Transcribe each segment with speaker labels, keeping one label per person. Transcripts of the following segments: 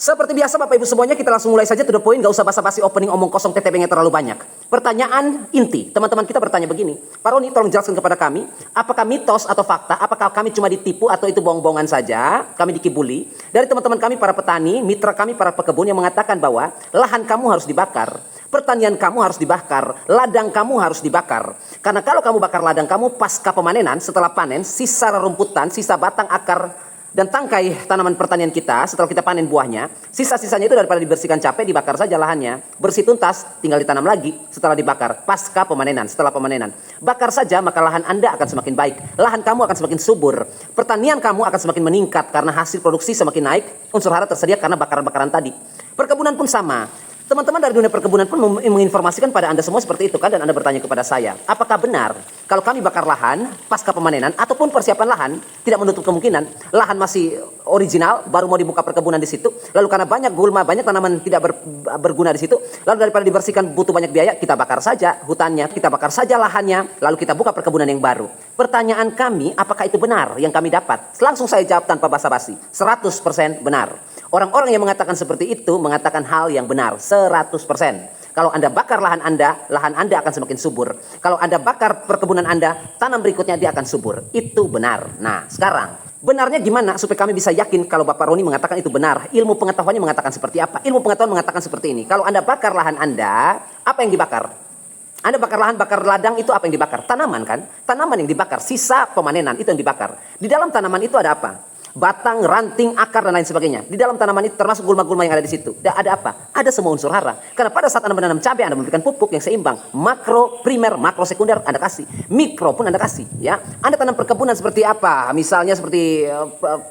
Speaker 1: Seperti biasa Bapak Ibu semuanya, kita langsung mulai saja to the point, gak usah basa-basi opening omong kosong TTP-nya terlalu banyak. Pertanyaan inti, teman-teman kita bertanya begini, Pak Roni tolong jelaskan kepada kami, apakah mitos atau fakta, apakah kami cuma ditipu atau itu bohong-bohongan saja, kami dikibuli. Dari teman-teman kami para petani, mitra kami para pekebun yang mengatakan bahwa lahan kamu harus dibakar, pertanian kamu harus dibakar, ladang kamu harus dibakar. Karena kalau kamu bakar ladang kamu pasca pemanenan, setelah panen, sisa rerumputan, sisa batang akar dan tangkai tanaman pertanian kita setelah kita panen buahnya, sisa-sisanya itu daripada dibersihkan capek, dibakar saja lahannya, bersih tuntas, tinggal ditanam lagi setelah dibakar, pasca pemanenan, setelah pemanenan. Bakar saja maka lahan Anda akan semakin baik, lahan kamu akan semakin subur, pertanian kamu akan semakin meningkat karena hasil produksi semakin naik, unsur hara tersedia karena bakaran-bakaran tadi. Perkebunan pun sama. Teman-teman dari dunia perkebunan pun menginformasikan pada Anda semua seperti itu kan, dan Anda bertanya kepada saya, apakah benar kalau kami bakar lahan pasca pemanenan ataupun persiapan lahan, tidak menutup kemungkinan lahan masih original baru mau dibuka perkebunan di situ, lalu karena banyak gulma, banyak tanaman tidak berguna di situ, lalu daripada dibersihkan butuh banyak biaya, kita bakar saja hutannya, kita bakar saja lahannya, lalu kita buka perkebunan yang baru. Pertanyaan kami, apakah itu benar yang kami dapat? Langsung saya jawab tanpa basa-basi, 100% benar. Orang-orang yang mengatakan seperti itu mengatakan hal yang benar 100%. Kalau Anda bakar lahan Anda akan semakin subur. Kalau Anda bakar perkebunan Anda, tanam berikutnya dia akan subur. Itu benar. Nah, sekarang benarnya gimana supaya kami bisa yakin kalau Bapak Roni mengatakan itu benar? Ilmu pengetahuannya mengatakan seperti apa? Ilmu pengetahuan mengatakan seperti ini. Kalau Anda bakar lahan Anda, apa yang dibakar? Anda bakar lahan, bakar ladang, itu apa yang dibakar? Tanaman kan? Tanaman yang dibakar, sisa pemanenan itu yang dibakar. Di dalam tanaman itu ada apa? Batang, ranting, akar, dan lain sebagainya. Di dalam tanaman itu termasuk gulma-gulma yang ada di situ. Ada apa? Ada semua unsur hara. Karena pada saat Anda menanam cabai, Anda memberikan pupuk yang seimbang. Makro, primer, makro, sekunder Anda kasih. Mikro pun Anda kasih. Ya, Anda tanam perkebunan seperti apa? Misalnya seperti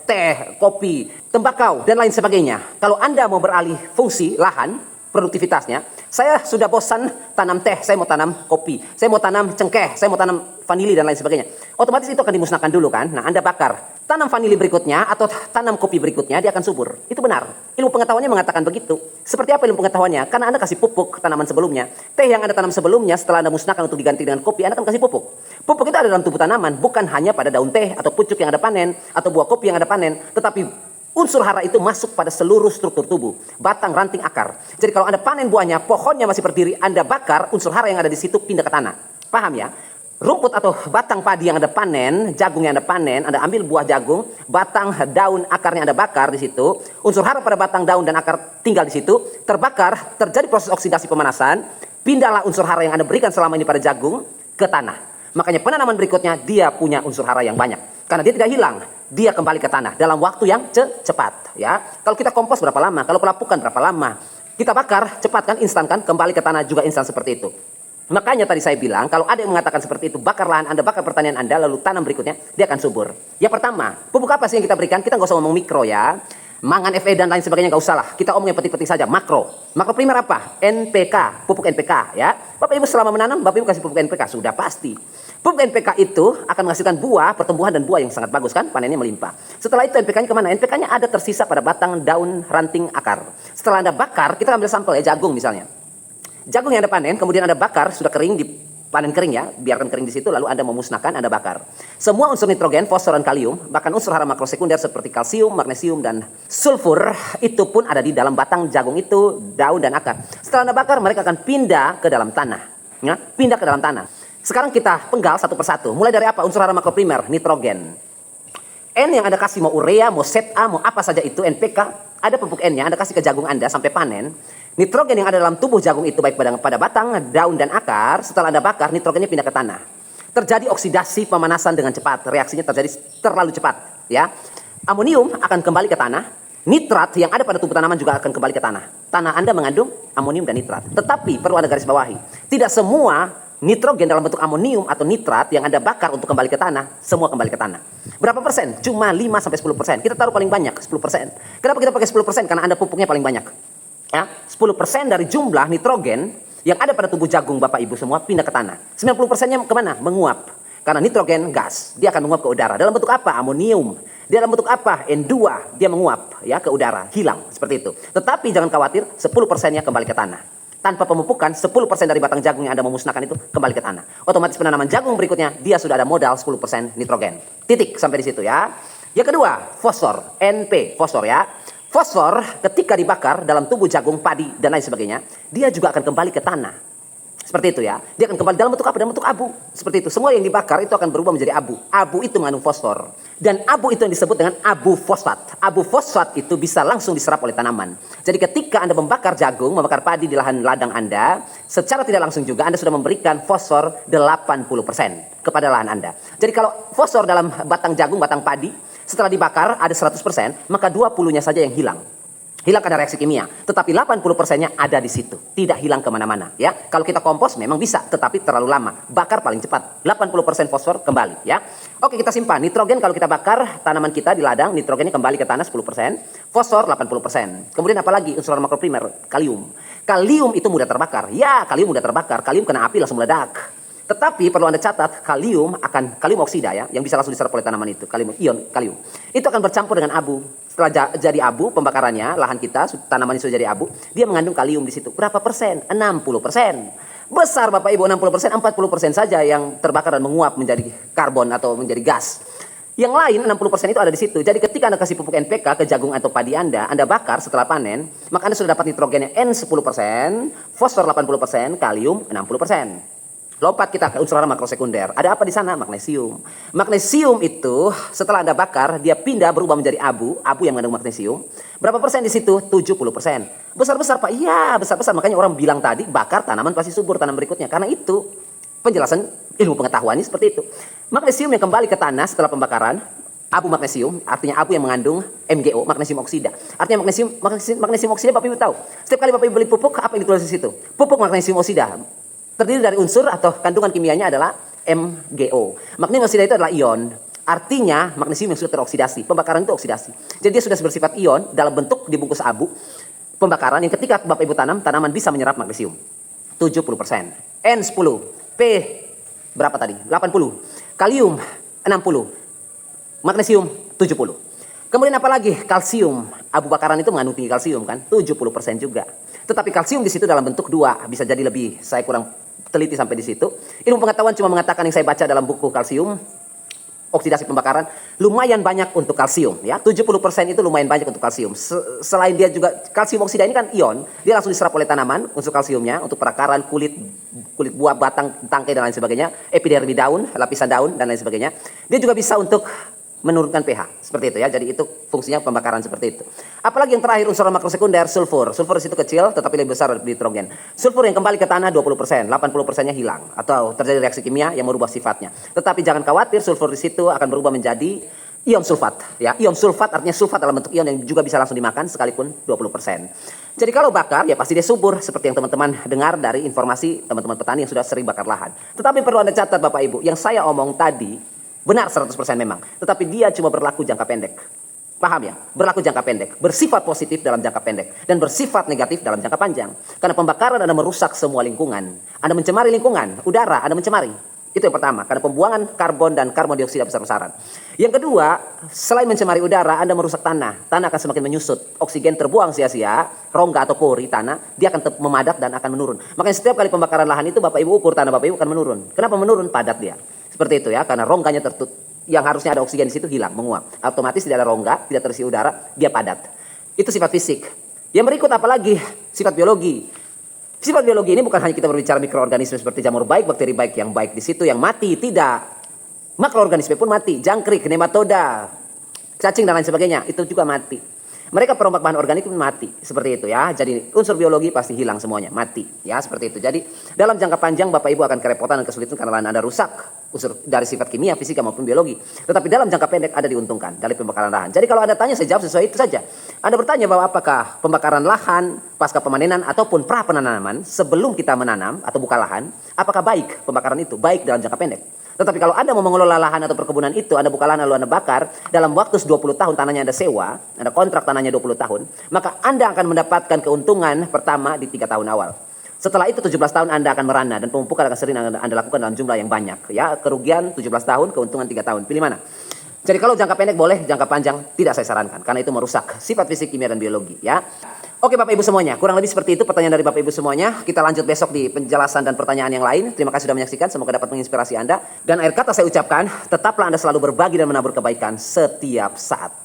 Speaker 1: teh, kopi, tembakau, dan lain sebagainya. Kalau Anda mau beralih fungsi lahan, produktivitasnya, saya sudah bosan tanam teh, saya mau tanam kopi, saya mau tanam cengkeh, saya mau tanam vanili dan lain sebagainya. Otomatis itu akan dimusnahkan dulu kan. Nah, Anda bakar. Tanam vanili berikutnya atau tanam kopi berikutnya dia akan subur. Itu benar. Ilmu pengetahuannya mengatakan begitu. Seperti apa ilmu pengetahuannya? Karena Anda kasih pupuk tanaman sebelumnya. Teh yang Anda tanam sebelumnya setelah Anda musnahkan untuk diganti dengan kopi, Anda akan kasih pupuk. Pupuk itu ada dalam tubuh tanaman, bukan hanya pada daun teh atau pucuk yang Anda panen atau buah kopi yang Anda panen, tetapi unsur hara itu masuk pada seluruh struktur tubuh, batang, ranting, akar. Jadi kalau Anda panen buahnya, pohonnya masih berdiri, Anda bakar, unsur hara yang ada di situ pindah ke tanah. Paham ya? Rumput atau batang padi yang Anda panen, jagung yang Anda panen, Anda ambil buah jagung, batang, daun, akarnya Anda bakar di situ, unsur hara pada batang, daun, dan akar tinggal di situ, terbakar, terjadi proses oksidasi pemanasan, pindahlah unsur hara yang Anda berikan selama ini pada jagung ke tanah. Makanya penanaman berikutnya dia punya unsur hara yang banyak. Karena dia tidak hilang, dia kembali ke tanah dalam waktu yang cepat. Ya, kalau kita kompos berapa lama? Kalau pelapukan berapa lama? Kita bakar cepat kan, instan kan? Kembali ke tanah juga instan seperti itu. Makanya tadi saya bilang, kalau ada yang mengatakan seperti itu, bakar lahan Anda, bakar pertanian Anda, lalu tanam berikutnya, dia akan subur. Yang pertama, pupuk apa sih yang kita berikan? Kita nggak usah ngomong mikro ya. Mangan FE dan lain sebagainya nggak usah lah. Kita omong yang penting-penting saja. Makro. Makro primer apa? NPK. Pupuk NPK ya. Bapak Ibu selama menanam, Bapak Ibu kasih pupuk NPK. Sudah pasti. Pupuk NPK itu akan menghasilkan buah, pertumbuhan dan buah yang sangat bagus kan? Panennya melimpah. Setelah itu NPK-nya kemana? NPK-nya ada tersisa pada batang, daun, ranting, akar. Setelah Anda bakar, kita ambil sampel ya, jagung misalnya. Jagung yang Anda panen, kemudian Anda bakar, sudah kering, dipanen kering ya, biarkan kering di situ, lalu Anda memusnahkan, Anda bakar. Semua unsur nitrogen, fosfor dan kalium, bahkan unsur hara makrosekunder seperti kalsium, magnesium, dan sulfur, itu pun ada di dalam batang jagung itu, daun dan akar. Setelah Anda bakar, mereka akan pindah ke dalam tanah. Ya, pindah ke dalam tanah. Sekarang kita penggal satu persatu. Mulai dari apa? Unsur hara makroprimer, nitrogen. N yang Anda kasih, mau urea, mau ZA, mau apa saja itu, NPK, ada pupuk N-nya, Anda kasih ke jagung Anda sampai panen. Nitrogen yang ada dalam tubuh jagung itu baik pada batang, daun, dan akar, setelah Anda bakar, nitrogennya pindah ke tanah. Terjadi oksidasi pemanasan dengan cepat, reaksinya terjadi terlalu cepat. Ya, amonium akan kembali ke tanah, nitrat yang ada pada tubuh tanaman juga akan kembali ke tanah. Tanah Anda mengandung amonium dan nitrat. Tetapi perlu Anda garis bawahi, tidak semua nitrogen dalam bentuk amonium atau nitrat yang Anda bakar untuk kembali ke tanah, semua kembali ke tanah. Berapa persen? Cuma 5-10%. Kita taruh paling banyak 10%. Kenapa kita pakai 10%? Karena Anda pupuknya paling banyak. Ya, 10% dari jumlah nitrogen yang ada pada tubuh jagung Bapak Ibu semua pindah ke tanah. 90%-nya kemana? Menguap. Karena nitrogen gas, dia akan menguap ke udara. Dalam bentuk apa? Amonium. Dia dalam bentuk apa? N2, dia menguap ya ke udara, hilang seperti itu. Tetapi jangan khawatir, 10%-nya kembali ke tanah. Tanpa pemupukan, 10% dari batang jagung yang Anda memusnahkan itu kembali ke tanah. Otomatis penanaman jagung berikutnya, dia sudah ada modal 10% nitrogen. Titik sampai di situ ya. Yang kedua, fosfor, NP, fosfor ya. Fosfor ketika dibakar dalam tubuh jagung, padi, dan lain sebagainya, dia juga akan kembali ke tanah. Seperti itu ya. Dia akan kembali dalam bentuk apa? Dalam bentuk abu. Seperti itu. Semua yang dibakar itu akan berubah menjadi abu. Abu itu mengandung fosfor. Dan abu itu yang disebut dengan abu fosfat. Abu fosfat itu bisa langsung diserap oleh tanaman. Jadi ketika Anda membakar jagung, membakar padi di lahan ladang Anda, secara tidak langsung juga Anda sudah memberikan fosfor 80% kepada lahan Anda. Jadi kalau fosfor dalam batang jagung, batang padi, setelah dibakar ada 100%, maka 20-nya saja yang hilang. Hilang karena reaksi kimia, tetapi 80%-nya ada di situ, tidak hilang kemana-mana. Ya, kalau kita kompos memang bisa, tetapi terlalu lama. Bakar paling cepat, 80% fosfor kembali. Ya, oke kita simpan. Nitrogen kalau kita bakar tanaman kita di ladang, nitrogennya kembali ke tanah 10%, fosfor 80%. Kemudian apa lagi unsur makroprimer? Kalium. Kalium itu mudah terbakar. Ya, kalium mudah terbakar. Kalium kena api langsung meledak. Tetapi perlu Anda catat, kalium oksida ya, yang bisa langsung diserap oleh tanaman itu, kalium. Itu akan bercampur dengan abu. Setelah jadi abu pembakarannya, lahan kita, tanaman ini sudah jadi abu, dia mengandung kalium di situ. Berapa persen? 60%. Besar Bapak Ibu, 60%, 40% saja yang terbakar dan menguap menjadi karbon atau menjadi gas. Yang lain 60% itu ada di situ. Jadi ketika Anda kasih pupuk NPK ke jagung atau padi Anda bakar setelah panen, maka Anda sudah dapat nitrogennya N 10%, fosfor 80%, kalium 60%. Lompat kita ke unsur hara makrosekunder. Ada apa di sana? Magnesium. Magnesium itu setelah Anda bakar, dia pindah berubah menjadi abu yang mengandung magnesium. Berapa persen di situ? 70%. Besar-besar Pak? Iya, besar-besar. Makanya orang bilang tadi, bakar tanaman pasti subur tanam berikutnya. Karena itu penjelasan ilmu pengetahuannya seperti itu. Magnesium yang kembali ke tanah setelah pembakaran, abu magnesium, artinya abu yang mengandung MgO, magnesium oksida. Artinya magnesium oksida Bapak Ibu tahu. Setiap kali Bapak Ibu beli pupuk, apa yang ditulis di situ? Pupuk magnesium oksida. Terdiri dari unsur atau kandungan kimianya adalah MgO. Magnesium oksida itu adalah ion. Artinya magnesium yang sudah teroksidasi. Pembakaran itu oksidasi. Jadi dia sudah bersifat ion dalam bentuk dibungkus abu. Pembakaran yang ketika Bapak Ibu tanam, tanaman bisa menyerap magnesium. 70%. N10. P berapa tadi? 80. Kalium 60. Magnesium 70. Kemudian apa lagi? Kalsium. Abu bakaran itu mengandung tinggi kalsium kan? 70% juga. Tetapi kalsium di situ dalam bentuk 2. Bisa jadi lebih. Saya kurang teliti sampai di situ. Ilmu pengetahuan cuma mengatakan yang saya baca dalam buku kalsium, oksidasi pembakaran, lumayan banyak untuk kalsium. Ya, 70% itu lumayan banyak untuk kalsium. Selain dia juga, kalsium oksida ini kan ion. Dia langsung diserap oleh tanaman, unsur kalsiumnya, untuk perakaran kulit buah, batang, tangkai, dan lain sebagainya. Epidermis daun, lapisan daun, dan lain sebagainya. Dia juga bisa untuk menurunkan pH, seperti itu ya. Jadi itu fungsinya pembakaran seperti itu. Apalagi yang terakhir unsur makrosekunder, sulfur. Sulfur di situ kecil tetapi lebih besar dari nitrogen. Sulfur yang kembali ke tanah 20%, 80%-nya hilang atau terjadi reaksi kimia yang merubah sifatnya. Tetapi jangan khawatir, sulfur di situ akan berubah menjadi ion sulfat ya. Ion sulfat artinya sulfat dalam bentuk ion yang juga bisa langsung dimakan sekalipun 20%. Jadi kalau bakar ya pasti dia subur seperti yang teman-teman dengar dari informasi teman-teman petani yang sudah sering bakar lahan. Tetapi perlu Anda catat Bapak Ibu, yang saya omong tadi benar 100% memang, tetapi dia cuma berlaku jangka pendek. Paham ya? Berlaku jangka pendek, bersifat positif dalam jangka pendek, dan bersifat negatif dalam jangka panjang. Karena pembakaran Anda merusak semua lingkungan. Anda mencemari lingkungan, udara Anda mencemari. Itu yang pertama, karena pembuangan karbon dan karbon dioksida besar-besaran. Yang kedua, selain mencemari udara, Anda merusak tanah. Tanah akan semakin menyusut, oksigen terbuang sia-sia, rongga atau pori tanah, dia akan memadat dan akan menurun. Makanya setiap kali pembakaran lahan itu Bapak Ibu ukur tanah Bapak Ibu akan menurun. Kenapa menurun? Padat dia. Seperti itu ya, karena rongganya tertutup, yang harusnya ada oksigen di situ hilang, menguap. Otomatis tidak ada rongga, tidak terisi udara, dia padat. Itu sifat fisik. Yang berikut apalagi? Sifat biologi. Sifat biologi ini bukan hanya kita berbicara mikroorganisme seperti jamur baik, bakteri baik yang baik di situ, yang mati, tidak. Makroorganisme pun mati, jangkrik, nematoda, cacing dan lain sebagainya, itu juga mati. Mereka perompak bahan organik pun mati, seperti itu ya. Jadi unsur biologi pasti hilang semuanya, mati ya, seperti itu. Jadi dalam jangka panjang Bapak Ibu akan kerepotan dan kesulitan karena lahan Anda rusak, unsur dari sifat kimia, fisika maupun biologi. Tetapi dalam jangka pendek ada diuntungkan dari pembakaran lahan. Jadi kalau Anda tanya, saya jawab sesuai itu saja. Anda bertanya bahwa apakah pembakaran lahan pasca pemanenan ataupun pra penanaman sebelum kita menanam atau buka lahan, apakah baik pembakaran itu? Baik dalam jangka pendek. Tetapi kalau Anda mau mengelola lahan atau perkebunan itu, Anda buka lahan lalu Anda bakar, dalam waktu 20 tahun tanahnya Anda sewa, Anda kontrak tanahnya 20 tahun, maka Anda akan mendapatkan keuntungan pertama di 3 tahun awal. Setelah itu 17 tahun Anda akan merana dan pemupukan akan sering Anda lakukan dalam jumlah yang banyak. Ya, kerugian 17 tahun, keuntungan 3 tahun. Pilih mana? Jadi kalau jangka pendek boleh, jangka panjang tidak saya sarankan karena itu merusak sifat fisik, kimia dan biologi ya. Oke Bapak Ibu semuanya, kurang lebih seperti itu pertanyaan dari Bapak Ibu semuanya. Kita lanjut besok di penjelasan dan pertanyaan yang lain. Terima kasih sudah menyaksikan, semoga dapat menginspirasi Anda. Dan akhir kata saya ucapkan, tetaplah Anda selalu berbagi dan menabur kebaikan setiap saat.